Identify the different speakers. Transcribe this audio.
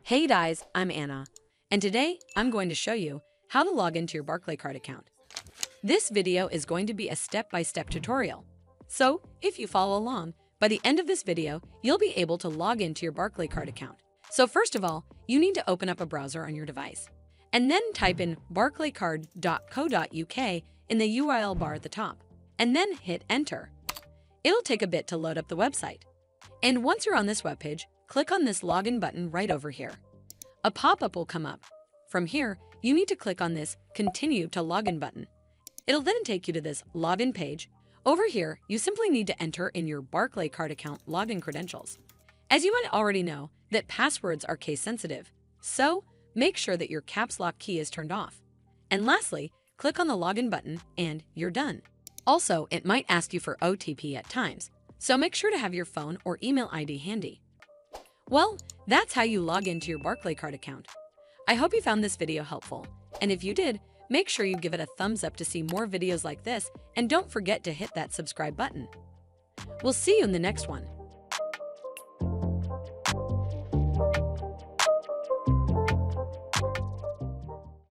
Speaker 1: Hey guys, I'm Anna, and today I'm going to show you how to log into your Barclaycard account. This video is going to be a step-by-step tutorial. So, if you follow along, by the end of this video, you'll be able to log into your Barclaycard account. So first of all, you need to open up a browser on your device, and then type in barclaycard.co.uk in the URL bar at the top, and then hit enter. It'll take a bit to load up the website. And once you're on this webpage, click on this login button right over here. A pop-up will come up. From here, you need to click on this Continue to Login button. It'll then take you to this login page. Over here, you simply need to enter in your Barclaycard account login credentials. As you might already know, that passwords are case sensitive, so make sure that your caps lock key is turned off. And lastly, click on the login button and you're done. Also, it might ask you for OTP at times, so make sure to have your phone or email ID handy. Well, that's how you log into your Barclaycard account. I hope you found this video helpful, and if you did, make sure you give it a thumbs up to see more videos like this, and don't forget to hit that subscribe button. We'll see you in the next one.